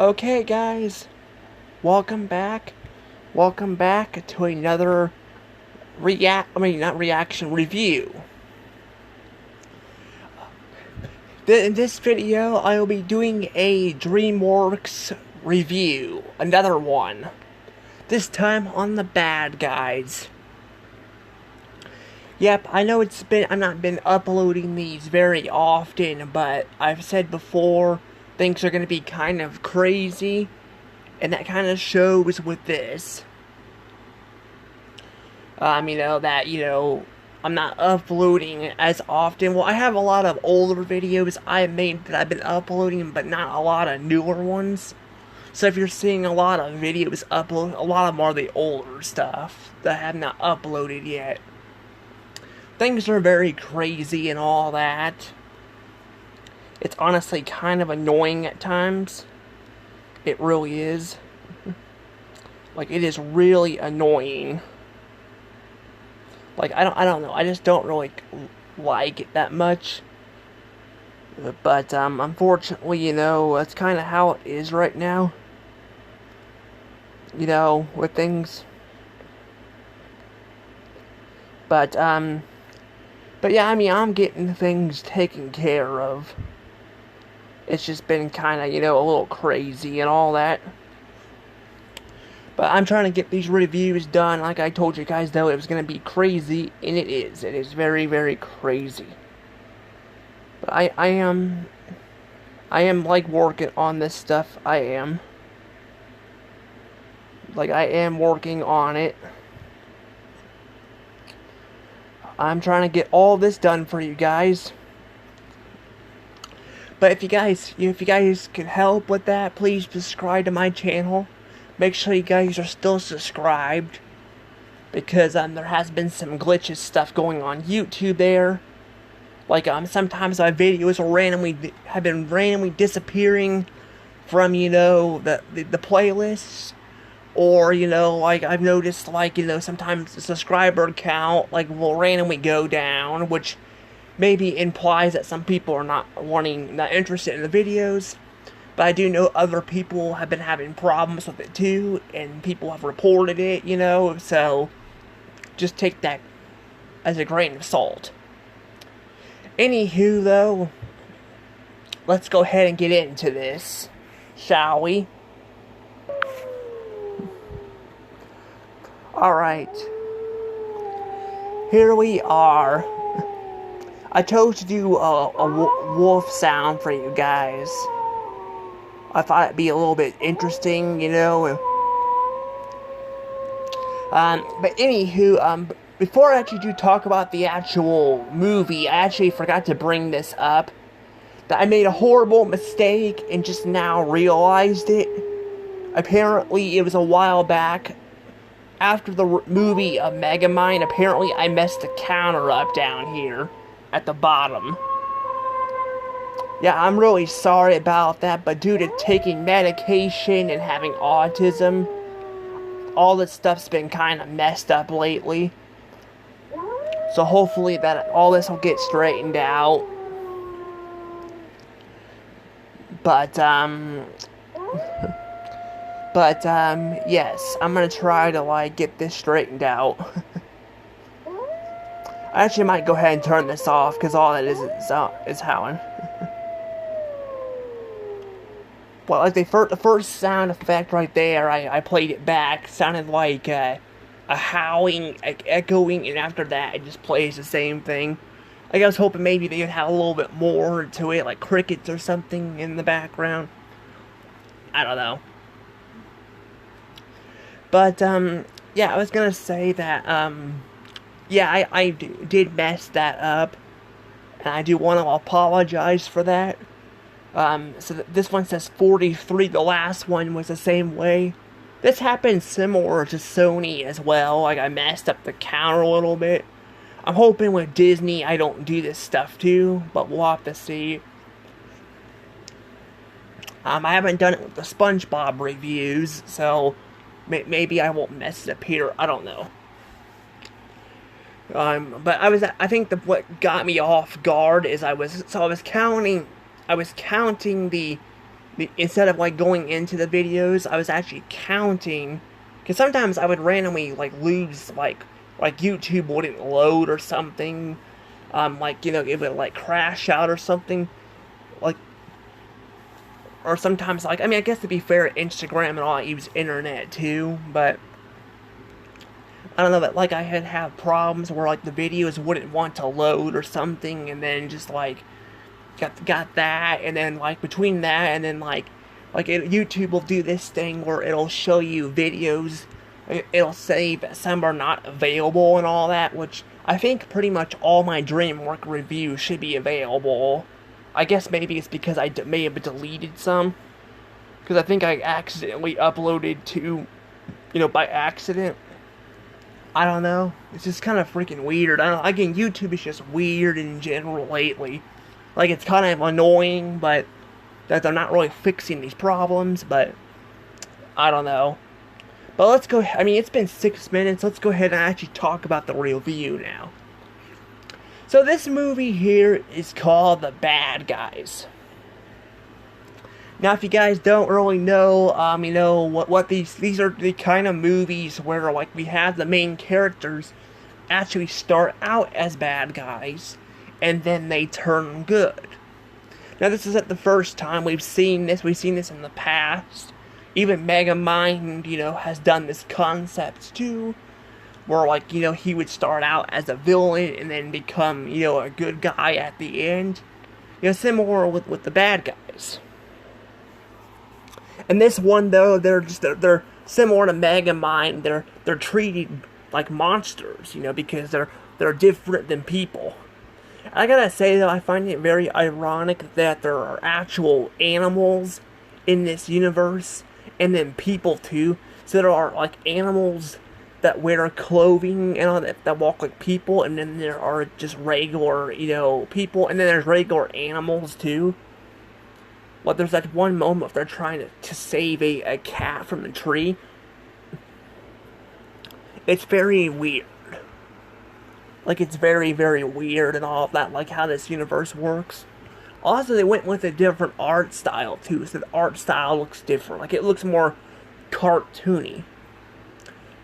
Okay, guys, welcome back. Welcome back to another not reaction, review. In this video, I will be doing a DreamWorks review. Another one. This time on the bad guys. Yep, I know I've not been uploading these very often, but I've said before, things are going to be kind of crazy, and that kind of shows with this. I'm not uploading as often. Well, I have a lot of older videos I made that I've been uploading, but not a lot of newer ones. So if you're seeing a lot of videos upload, a lot of them are the older stuff that I have not uploaded yet. Things are very crazy and all that. It's honestly kind of annoying at times. It really is. Like, it is really annoying. Like, I don't know. I just don't really like it that much. But, unfortunately, that's kind of how it is right now. With things. But yeah, I'm getting things taken care of. It's just been kind of, a little crazy and all that. But I'm trying to get these reviews done. Like I told you guys, though, it was going to be crazy, and it is. It is very, very crazy. But I am, like, working on this stuff. I am. Like, I am working on it. I'm trying to get all this done for you guys. But if you guys can help with that, please subscribe to my channel. Make sure you guys are still subscribed, because there has been some glitches stuff going on YouTube there. Like sometimes my videos will have been randomly disappearing from the playlists, or like I've noticed, like sometimes the subscriber count will randomly go down, which maybe implies that some people are not interested in the videos. But I do know other people have been having problems with it too, and people have reported it, so just take that as a grain of salt. Anywho, though, let's go ahead and get into this, shall we? Alright. Here we are. I chose to do a wolf sound for you guys. I thought it'd be a little bit interesting, But anywho, before I actually do talk about the actual movie, I actually forgot to bring this up. That I made a horrible mistake and just now realized it. Apparently, it was a while back. After the movie of Megamind, apparently I messed the counter up down here at the bottom. Yeah, I'm really sorry about that, but due to taking medication and having autism, all this stuff's been kind of messed up lately. So hopefully that all this will get straightened out. But yes, I'm gonna try to get this straightened out. I actually might go ahead and turn this off, because all it is howling. Well, like the first sound effect right there, I played it back, sounded like a howling, echoing, and after that it just plays the same thing. Like I was hoping maybe they would have a little bit more to it, like crickets or something in the background. I don't know. But, yeah, I was gonna say that, yeah, I did mess that up, and I do want to apologize for that. So this one says 43, the last one was the same way. This happened similar to Sony as well, like I messed up the counter a little bit. I'm hoping with Disney I don't do this stuff too, but we'll have to see. I haven't done it with the SpongeBob reviews, so maybe I won't mess it up here, I don't know. But I think what got me off guard is I was counting the instead of like going into the videos, I was actually counting, because sometimes I would randomly like lose like YouTube wouldn't load or something, like you know it would like crash out or something, like, or sometimes like I mean I guess to be fair, Instagram and all I use internet too, but I don't know, but like I had have problems where like the videos wouldn't want to load or something, and then just like got that, and then like between that and then YouTube will do this thing where it'll show you videos, it'll say that some are not available and all that, which I think pretty much all my DreamWorks reviews should be available. I guess maybe it's because I may have deleted some, because I think I accidentally uploaded to, you know, by accident. I don't know. It's just kind of freaking weird. I don't know. Again, YouTube is just weird in general lately. Like, it's kind of annoying, but that they're not really fixing these problems, but I don't know. But let's go, I mean, it's been 6 minutes. Let's go ahead and actually talk about the review now. So this movie here is called The Bad Guys. Now, if you guys don't really know, you know, what these are the kind of movies where, like, we have the main characters actually start out as bad guys, and then they turn good. Now, this isn't the first time we've seen this. We've seen this in the past. Even Megamind, you know, has done this concept, too, where, like, you know, he would start out as a villain and then become, you know, a good guy at the end. You know, similar with the bad guys. And this one, though, they're similar to Megamind. They're treated like monsters, you know, because they're different than people. I gotta say, though, I find it very ironic that there are actual animals in this universe, and then people too. So there are like animals that wear clothing and all that walk like people, and then there are just regular, you know, people, and then there's regular animals too. Like, there's that one moment they're trying to save a cat from the tree. It's very weird. Like, it's very, very weird and all of that, like how this universe works. Also, they went with a different art style, too, so the art style looks different. Like, it looks more cartoony.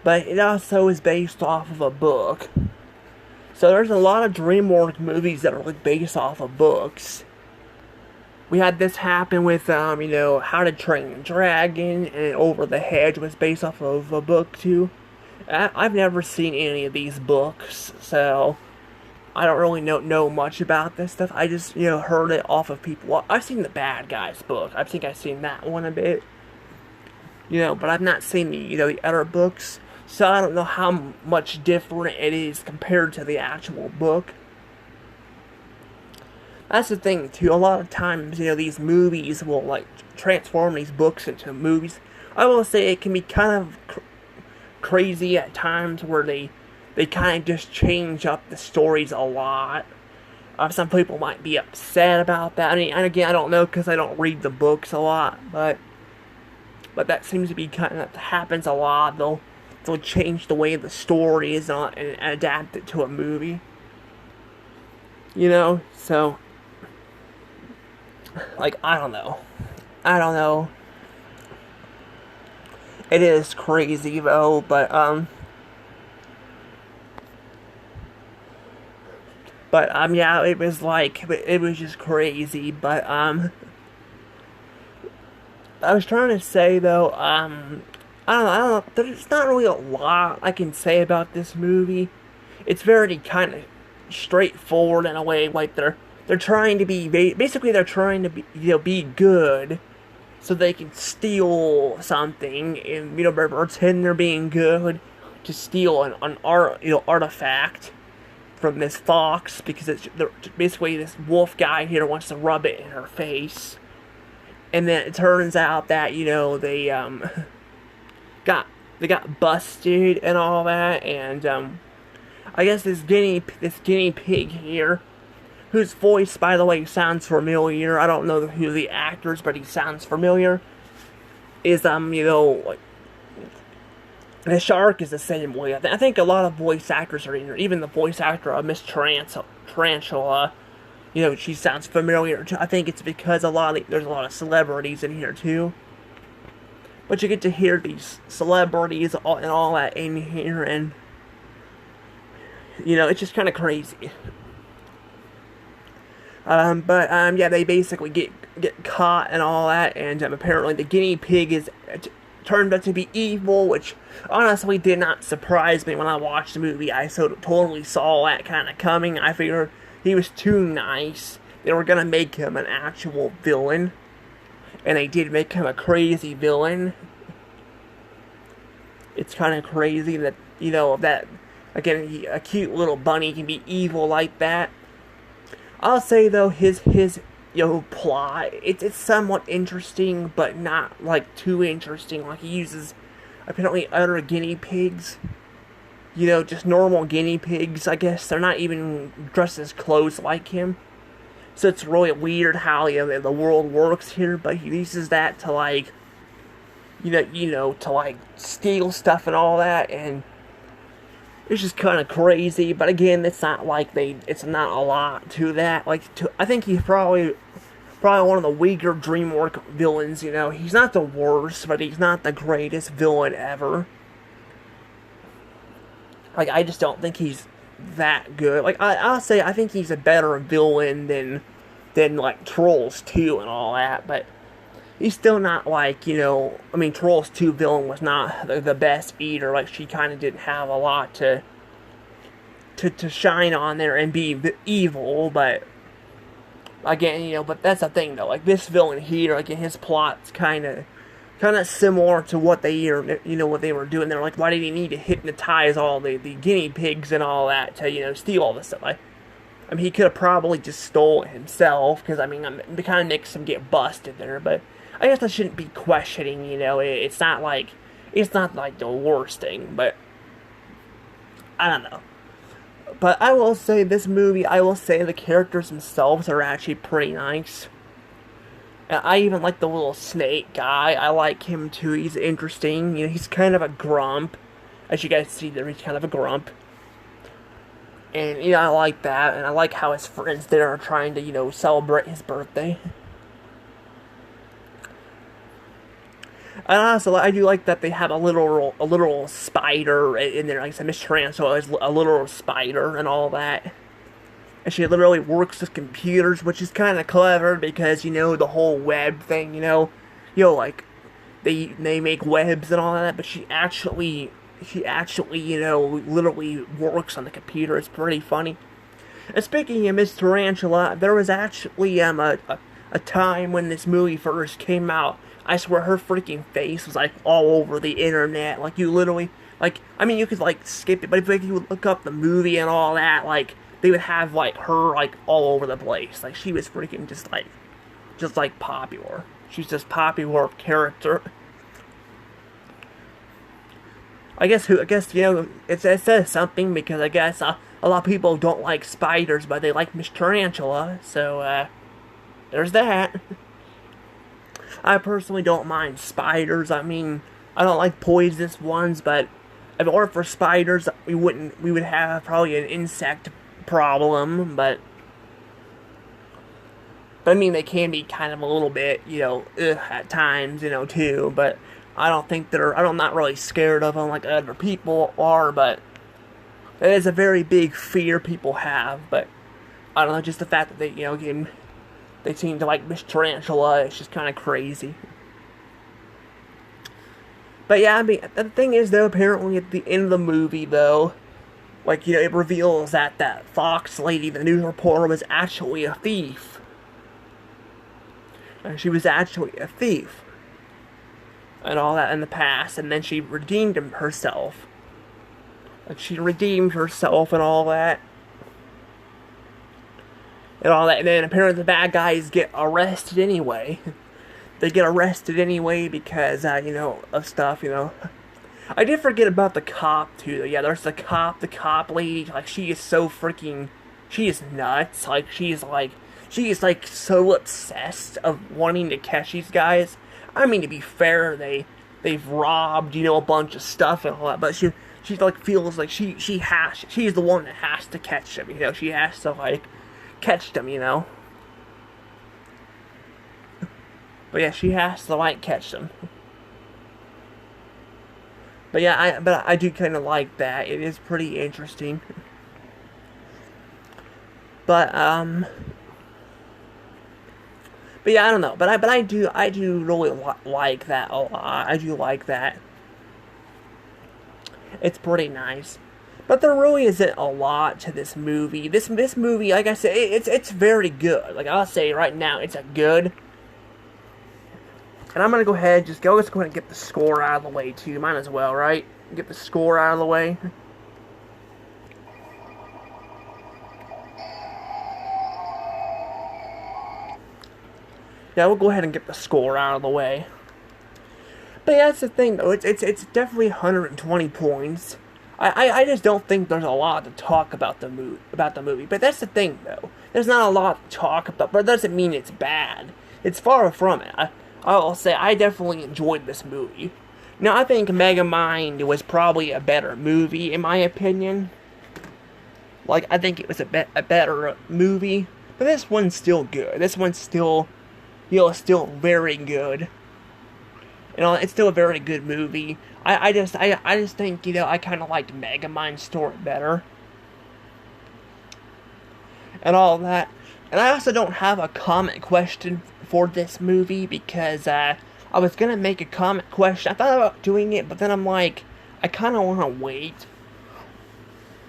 But it also is based off of a book. So there's a lot of DreamWorks movies that are, like, based off of books. We had this happen with, you know, How to Train a Dragon, and Over the Hedge was based off of a book, too. I've never seen any of these books, so I don't really know much about this stuff. I just, you know, heard it off of people. Well, I've seen the Bad Guys book. I think I've seen that one a bit. You know, but I've not seen the, you know, the other books, so I don't know how much different it is compared to the actual book. That's the thing, too. A lot of times, you know, these movies will, like, transform these books into movies. I will say it can be kind of crazy at times where they kind of just change up the stories a lot. Some people might be upset about that. I mean, and again, I don't know because I don't read the books a lot, but that seems to be kind of happens a lot. They'll change the way the story is and adapt it to a movie. You know, so like I don't know. It is crazy though, but yeah, it was just crazy, but I was trying to say though, I don't know, there's not really a lot I can say about this movie. It's very kind of straightforward in a way, like they're trying to be, basically they're trying to be, you know, be good, so they can steal something, and, you know, pretend they're being good to steal an artifact from this fox, because basically this wolf guy here wants to rub it in her face. And then it turns out that, you know, they got busted and all that, and I guess this guinea pig here, whose voice, by the way, sounds familiar. I don't know who the actors, but he sounds familiar. Is, you know, like, the shark is the same way. I think a lot of voice actors are in here. Even the voice actor of Miss Tarantula You know, she sounds familiar. I think it's because there's a lot of celebrities in here too. But you get to hear these celebrities and all that in here, and you know, it's just kind of crazy. Yeah, they basically get caught and all that, and apparently the guinea pig is turned out to be evil, which honestly did not surprise me when I watched the movie. I totally saw that kind of coming. I figured he was too nice. They were gonna make him an actual villain, and they did make him a crazy villain. It's kind of crazy that, you know, that, again, a cute little bunny can be evil like that. I'll say, though, his you know, plot, it's somewhat interesting, but not, like, too interesting. Like, he uses, apparently, other guinea pigs. You know, just normal guinea pigs, I guess. They're not even dressed as clothes like him. So it's really weird how, you know, the world works here, but he uses that to, like, you know, to, like, steal stuff and all that, and it's just kind of crazy. But again, it's not like it's not a lot to that. Like, I think he's probably one of the weaker DreamWorks villains. You know, he's not the worst, but he's not the greatest villain ever. Like, I just don't think he's that good. Like, I'll say I think he's a better villain than like Trolls 2 and all that, but he's still not like, you know, I mean, Trolls 2 villain was not the best either. Like, she kind of didn't have a lot to shine on there and be evil, but again, you know, but that's the thing though. Like, this villain here, like, his plot's kind of similar to what what they were doing. They're like, why did he need to hypnotize all the guinea pigs and all that to, you know, steal all this stuff? I mean, he could have probably just stole it himself, because, I mean, it kind of makes him get busted there, but I guess I shouldn't be questioning, you know, it's not like the worst thing, but I don't know. But I will say, this movie, the characters themselves are actually pretty nice. And I even like the little snake guy. I like him too. He's interesting. You know, he's kind of a grump. As you guys see there, he's kind of a grump. And, you know, I like that. And I like how his friends there are trying to, you know, celebrate his birthday. And also, I do like that they have a literal spider in there. Like I said, Miss Tarantula is a literal spider and all that. And she literally works with computers, which is kind of clever because, you know, the whole web thing, you know, like, they make webs and all that, but she actually, you know, literally works on the computer. It's pretty funny. And speaking of Miss Tarantula, there was actually, a time when this movie first came out. I swear her freaking face was, like, all over the internet. Like, you literally, like, I mean, you could, like, skip it, but if you would look up the movie and all that, like, they would have, like, her, like, all over the place. Like, she was freaking just popular. She's just popular character. I guess, you know, it says something, because I guess a lot of people don't like spiders, but they like Miss Tarantula, so, there's that. I personally don't mind spiders. I mean, I don't like poisonous ones, but if it weren't for spiders, we would have probably an insect problem, but I mean, they can be kind of a little bit, you know, at times, you know, too, but I'm not really scared of them like other people are, but it is a very big fear people have. But I don't know, just the fact that they, you know, they seem to like Miss Tarantula, it's just kind of crazy. But yeah, I mean, the thing is, though, apparently at the end of the movie, though, like, you know, it reveals that Fox lady, the news reporter, was actually a thief. And she was actually a thief. And all that in the past, and then she redeemed herself. Like, she redeemed herself and all that. And then apparently the bad guys get arrested anyway. They get arrested anyway because, you know, of stuff, you know. I did forget about the cop, too. Yeah, there's the cop lady. Like, she is so freaking, she is nuts. Like, she is so obsessed of wanting to catch these guys. I mean, to be fair, they've robbed, you know, a bunch of stuff and all that, but she like feels like she's the one that has to catch them, you know. She has to, like, catch them, you know. But yeah, she has to like catch them. But yeah, I do kind of like that. It is pretty interesting. But yeah, I don't know. But I do really like that a lot. I do like that. It's pretty nice. But there really isn't a lot to this movie. This movie, like I said, it's very good. Like I'll say right now, it's a good. And I'm gonna go ahead, let's go ahead and get the score out of the way too. Might as well, right? Get the score out of the way. Yeah, we'll go ahead and get the score out of the way. But yeah, that's the thing though. It's definitely 120 points. I just don't think there's a lot to talk about the movie. But that's the thing though. There's not a lot to talk about, but it doesn't mean it's bad. It's far from it. I'll say I definitely enjoyed this movie. Now I think Megamind was probably a better movie in my opinion. Like I think it was a better movie, but this one's still good. This one's still, still very good. It's still a very good movie. I just think, I kind of liked Megamind's story better. And all that. And I also don't have a comment question for this movie because I was going to make a comment question. I thought about doing it, but then I'm like, I kind of want to wait.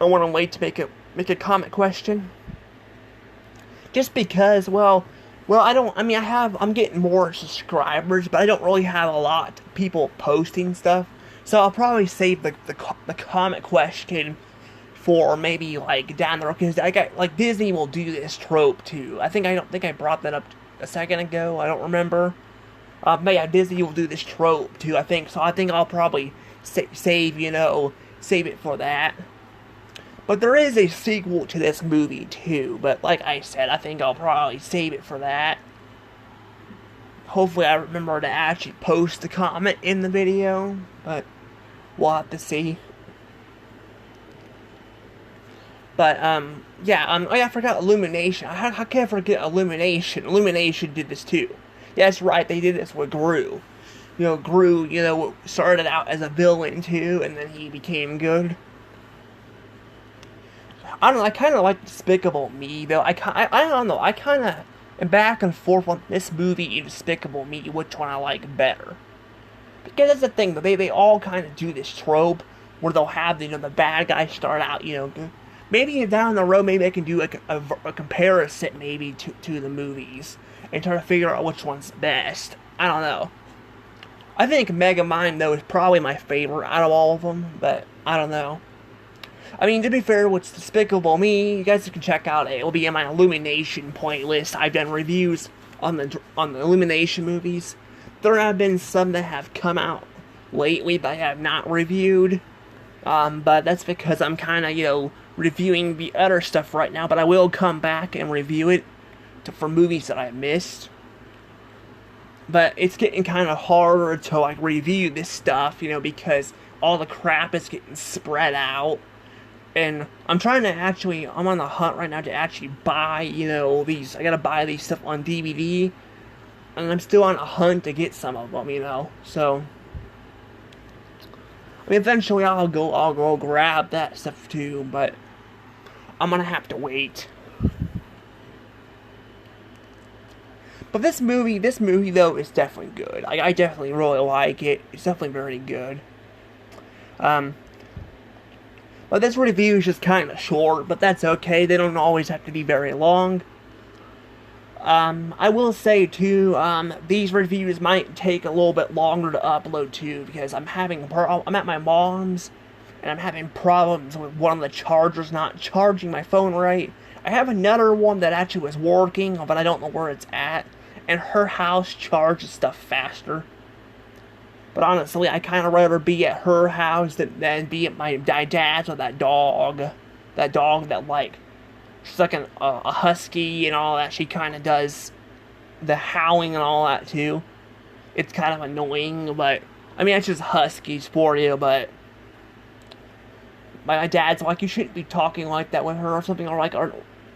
I want to wait to make a comment question. Just because, I'm getting more subscribers, but I don't really have a lot of people posting stuff. So I'll probably save the comment question for maybe like down the road, because Disney will do this trope too. I don't think I brought that up a second ago. I don't remember. But yeah, Disney will do this trope too. I think so. I think I'll probably save it for that. But there is a sequel to this movie too. But like I said, I think I'll probably save it for that. Hopefully I remember to actually post the comment in the video, but we'll have to see. But, I forgot Illumination. How can I forget Illumination? Illumination did this too. Yeah, that's right, they did this with Gru. Gru, started out as a villain too, and then he became good. I don't know, I kind of like Despicable Me, though. I don't know, I kind of am back and forth on this movie and Despicable Me, which one I like better. Because that's the thing, they all kind of do this trope, where they'll have, the bad guys start out, maybe down the road, maybe I can do a comparison, maybe, to the movies, and try to figure out which one's best. I don't know. I think Megamind, though, is probably my favorite out of all of them, but I don't know. I mean, to be fair, what's Despicable Me, you guys can check out it. It'll be in my Illumination playlist. I've done reviews on the Illumination movies. There have been some that have come out lately that I have not reviewed. But that's because I'm kind of, reviewing the other stuff right now. But I will come back and review it for movies that I missed. But it's getting kind of harder to, review this stuff, because all the crap is getting spread out. And I'm trying to I'm on the hunt right now to actually buy, these. I gotta buy these stuff on DVD. And I'm still on a hunt to get some of them, So, eventually I'll go grab that stuff too, but I'm gonna have to wait. But this movie though is definitely good. I definitely really like it. It's definitely very good. But this review is just kind of short, but that's okay. They don't always have to be very long. I will say too, these reviews might take a little bit longer to upload too, because I'm at my mom's, and I'm having problems with one of the chargers not charging my phone right. I have another one that actually was working, but I don't know where it's at, and her house charges stuff faster. But honestly, I kind of rather be at her house than be at my dad's with that dog. That dog that, she's like a husky and all that. She kind of does the howling and all that too. It's kind of annoying, but it's just huskies for you. But my dad's like, you shouldn't be talking like that with her or something, or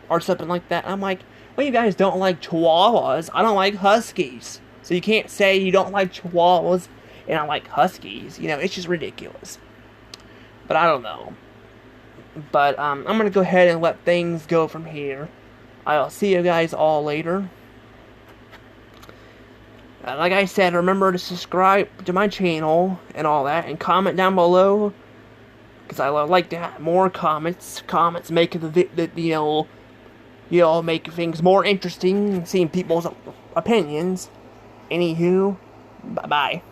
or something like that. I'm like, well, you guys don't like Chihuahuas. I don't like Huskies. So you can't say you don't like Chihuahuas and I like Huskies. You know, it's just ridiculous. But I don't know. But I'm going to go ahead and let things go from here. I'll see you guys all later. Like I said, remember to subscribe to my channel and all that, and comment down below, because I would like to have more comments. Comments make the make things more interesting, seeing people's opinions. Anywho, bye bye.